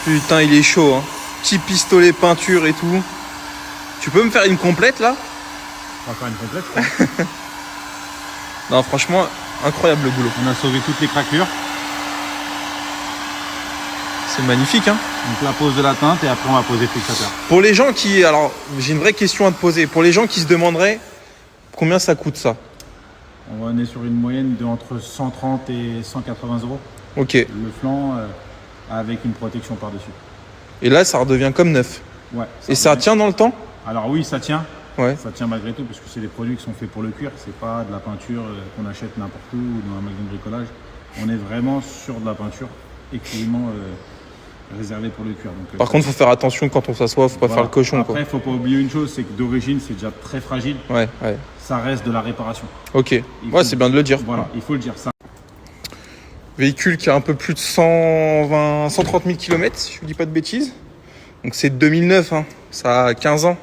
Putain, il est chaud, hein. Petit pistolet peinture et tout. Tu peux me faire une complète là? On va faire une complète, je crois. Non, franchement, incroyable le boulot. On a sauvé toutes les craquelures. C'est magnifique, hein. Donc la pose de la teinte et après on va poser le fixateur. Pour les gens qui... Alors, j'ai une vraie question à te poser. Pour les gens qui se demanderaient combien ça coûte ça? On est sur une moyenne de entre 130 et 180 euros. Ok. Le flanc avec une protection par-dessus. Et là, ça redevient comme neuf. Ouais. Et ça tient dans le temps? Alors oui, ça tient. Ouais. Ça tient malgré tout parce que c'est des produits qui sont faits pour le cuir. C'est pas de la peinture qu'on achète n'importe où ou dans un magasin de bricolage. On est vraiment sur de la peinture exclusivement réservée pour le cuir. Donc, Par contre, il faut faire attention quand on s'assoit, faut pas faire le cochon. Après, il faut pas oublier une chose, c'est que d'origine, c'est déjà très fragile. Ouais. Ça reste de la réparation. Ok. Ouais, c'est bien de le dire. Voilà, il faut le dire ça. Véhicule qui a un peu plus de 130 000 km, si je ne dis pas de bêtises. Donc c'est 2009, hein. Ça a 15 ans.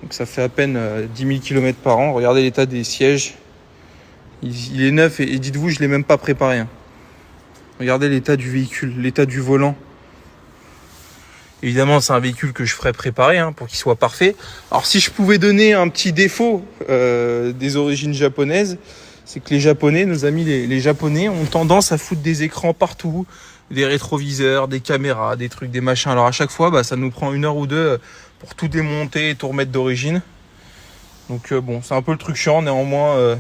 Donc ça fait à peine 10 000 km par an. Regardez l'état des sièges. Il est neuf et dites-vous, je ne l'ai même pas préparé, hein. Regardez l'état du véhicule, l'état du volant. Évidemment, c'est un véhicule que je ferais préparer, hein, pour qu'il soit parfait. Alors si je pouvais donner un petit défaut des origines japonaises, c'est que les Japonais, nos amis les Japonais, ont tendance à foutre des écrans partout, des rétroviseurs, des caméras, des trucs, des machins. Alors à chaque fois, ça nous prend 1 heure ou 2 pour tout démonter et tout remettre d'origine. Donc bon, c'est un peu le truc chiant. Néanmoins,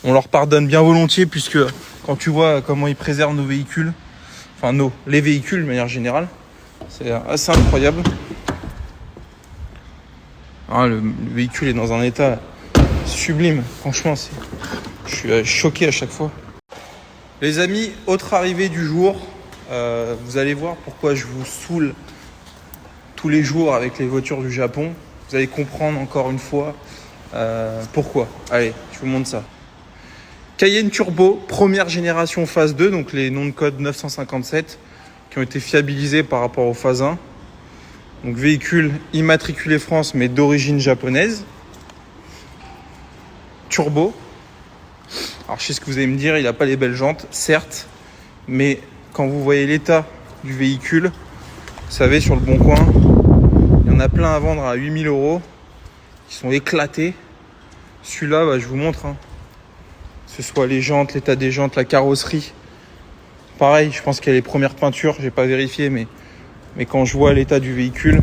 on leur pardonne bien volontiers puisque quand tu vois comment ils préservent nos véhicules, enfin les véhicules de manière générale, c'est assez incroyable. Hein, le véhicule est dans un état sublime. Franchement, je suis choqué à chaque fois. Les amis, autre arrivée du jour. Vous allez voir pourquoi je vous saoule tous les jours avec les voitures du Japon. Vous allez comprendre encore une fois pourquoi. Allez, je vous montre ça. Cayenne Turbo, première génération phase 2, donc les noms de code 957 qui ont été fiabilisés par rapport au phase 1. Donc véhicule immatriculé France mais d'origine japonaise. Turbo. Alors je sais ce que vous allez me dire, il n'a pas les belles jantes, certes, mais quand vous voyez l'état du véhicule, vous savez, sur le bon coin, il y en a plein à vendre à 8 000 euros, qui sont éclatés. Celui-là, je vous montre, hein. Que ce soit les jantes, l'état des jantes, la carrosserie. Pareil, je pense qu'il y a les premières peintures, j'ai pas vérifié, mais quand je vois l'état du véhicule,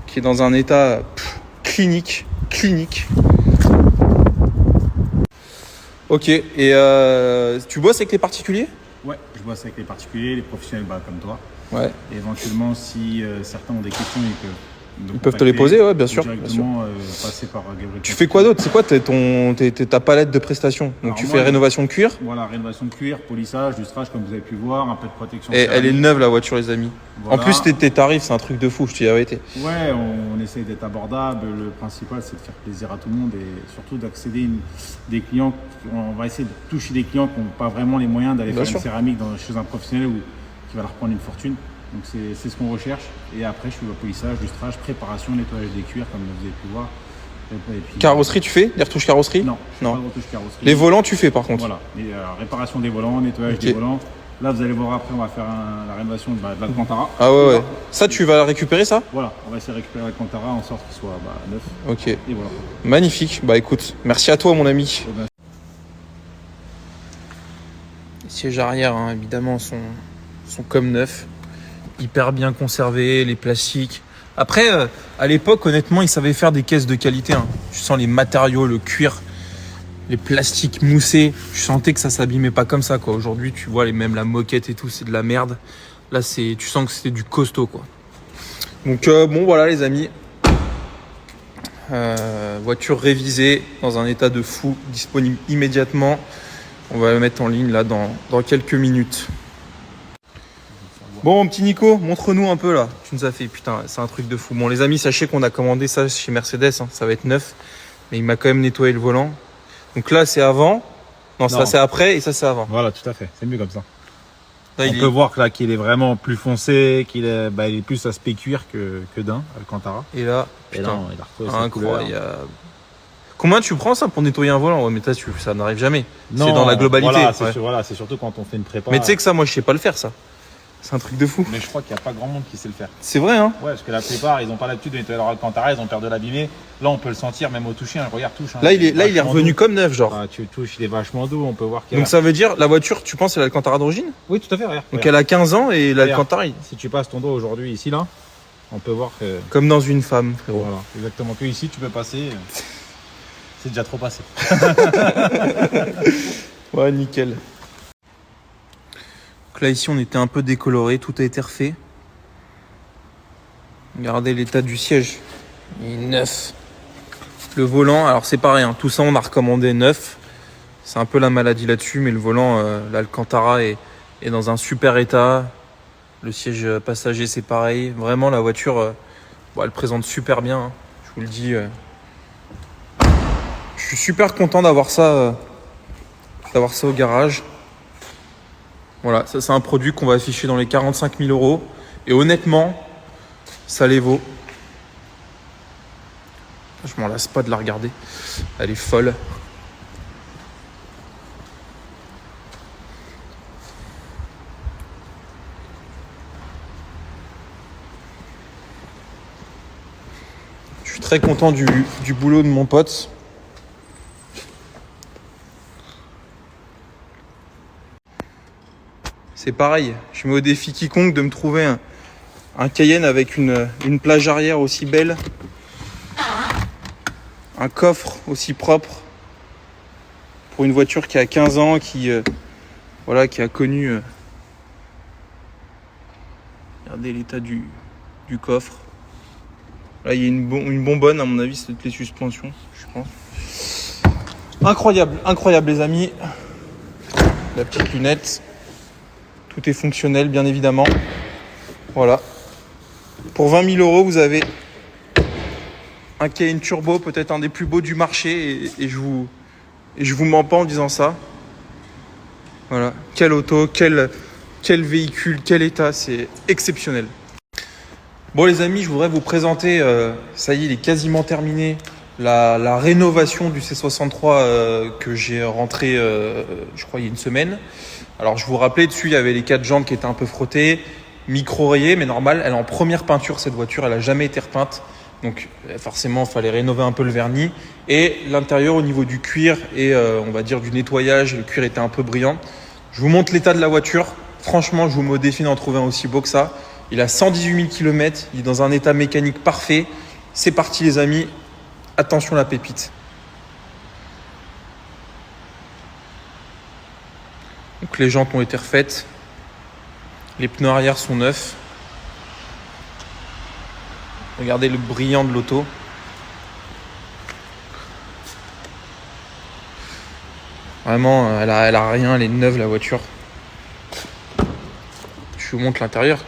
qui est dans un état clinique. Ok, et tu bosses avec les particuliers? Ouais, je bosse avec les particuliers, les professionnels comme toi. Ouais. Et éventuellement, si certains ont des questions, ils peuvent te les poser, ouais, bien sûr. Directement passer par Gabriel. Tu fais quoi d'autre? C'est quoi ta palette de prestations? Donc alors tu fais rénovation de cuir? Voilà, rénovation de cuir, polissage, lustrage comme vous avez pu voir, un peu de protection. Et elle est neuve la voiture, les amis. Voilà. En plus tes tarifs, c'est un truc de fou, je te dis la vérité. Ouais, on essaye d'être abordable. Le principal, c'est de faire plaisir à tout le monde et surtout d'accéder des clients. On va essayer de toucher des clients qui n'ont pas vraiment les moyens d'aller faire une céramique chez un professionnel ou qui va leur prendre une fortune. Donc c'est ce qu'on recherche. Et après, je fais le polissage, lustrage, préparation, nettoyage des cuirs, comme vous avez pu voir. Et puis, carrosserie, tu fais? Des retouches carrosserie? Non. Pas de retouches carrosserie. Les volants, tu fais par contre? Voilà. Et, réparation des volants, nettoyage des volants. Là, vous allez voir après, on va faire la rénovation de l'Alcantara. Ah ouais. Ça, tu vas récupérer ça? Voilà. On va essayer de récupérer l'Alcantara en sorte qu'il soit neuf. Ok. Et voilà. Magnifique. Écoute, merci à toi, mon ami. Les sièges arrière, hein, évidemment, sont comme neufs. Hyper bien conservés, les plastiques. Après, à l'époque, honnêtement, ils savaient faire des caisses de qualité, hein. Tu sens les matériaux, le cuir, les plastiques moussés. Je sentais que ça s'abîmait pas comme ça, quoi. Aujourd'hui, tu vois, même la moquette et tout, c'est de la merde. Là, tu sens que c'était du costaud, quoi. Donc, bon, voilà, les amis. Voiture révisée, dans un état de fou, disponible immédiatement. On va la mettre en ligne, là, dans quelques minutes. Bon, mon petit Nico, montre-nous un peu là. Tu nous as fait, putain, c'est un truc de fou. Bon, les amis, sachez qu'on a commandé ça chez Mercedes, hein, ça va être neuf. Mais il m'a quand même nettoyé le volant. Donc là, c'est avant. Non, ça c'est après et ça c'est avant. Voilà, tout à fait. C'est mieux comme ça. Là, on peut voir que là qu'il est vraiment plus foncé, qu'il est, il est plus aspect cuir que d'un Alcantara. Et là, putain, il a retrouvé incroyable. Combien tu prends ça pour nettoyer un volant? Ouais, mais ça n'arrive jamais. C'est dans la globalité. Voilà, c'est surtout quand on fait une prépa. Mais tu sais que ça, moi, je sais pas le faire, ça. C'est un truc de fou. Mais je crois qu'il n'y a pas grand monde qui sait le faire. C'est vrai, hein? Ouais, parce que la plupart, ils n'ont pas l'habitude de nettoyer leur Alcantara, ils ont peur de l'abîmer. Là, on peut le sentir même au toucher. Hein. Regarde, touche. Hein. Là, il est revenu comme neuf, genre. Ah, tu touches, il est vachement doux. On peut voir qu'il y a... Donc ça veut dire, la voiture, tu penses, c'est l'Alcantara d'origine? Oui, tout à fait, regarde. Donc elle a 15 ans et l'Alcantara, Si tu passes ton doigt aujourd'hui ici, là, on peut voir que... comme dans une femme, frérot. Voilà, exactement. Que ici, tu peux passer. C'est déjà trop passé. Ouais, nickel. Donc là, ici, on était un peu décoloré, tout a été refait. Regardez l'état du siège. Il est neuf. Le volant, alors c'est pareil, hein, tout ça, on a recommandé neuf. C'est un peu la maladie là-dessus, mais le volant, l'Alcantara est dans un super état. Le siège passager, c'est pareil. Vraiment, la voiture, elle présente super bien, hein, je vous le dis. Je suis super content d'avoir ça au garage. Voilà, ça c'est un produit qu'on va afficher dans les 45 000 euros. Et honnêtement, ça les vaut. Je m'en lasse pas de la regarder. Elle est folle. Je suis très content du boulot de mon pote. C'est pareil, je mets au défi quiconque de me trouver un Cayenne avec une plage arrière aussi belle, un coffre aussi propre pour une voiture qui a 15 ans, qui a connu... regardez l'état du coffre. Là, il y a une bonbonne, à mon avis, c'est les suspensions, je pense. Incroyable les amis. La petite lunette. Tout est fonctionnel, bien évidemment. Voilà. Pour 20 000 euros, vous avez un Cayenne Turbo, peut-être un des plus beaux du marché. Et je vous mens pas en disant ça. Voilà. Quelle auto, quel véhicule, quel état. C'est exceptionnel. Bon les amis, je voudrais vous présenter, ça y est, il est quasiment terminé, la rénovation du C63 que j'ai rentré, je crois, il y a une semaine. Alors je vous rappelais, dessus il y avait les 4 jantes qui étaient un peu frottées, micro-rayées, mais normal, elle est en première peinture cette voiture, elle n'a jamais été repeinte. Donc forcément, il fallait rénover un peu le vernis. Et l'intérieur au niveau du cuir et on va dire du nettoyage, le cuir était un peu brillant. Je vous montre l'état de la voiture. Franchement, je vous mets au défi d'en trouver un aussi beau que ça. Il a 118 000 km, il est dans un état mécanique parfait. C'est parti les amis, attention la pépite. Donc les jantes ont été refaites. Les pneus arrière sont neufs. Regardez le brillant de l'auto. Vraiment, elle a rien, elle est neuve la voiture. Je vous montre l'intérieur.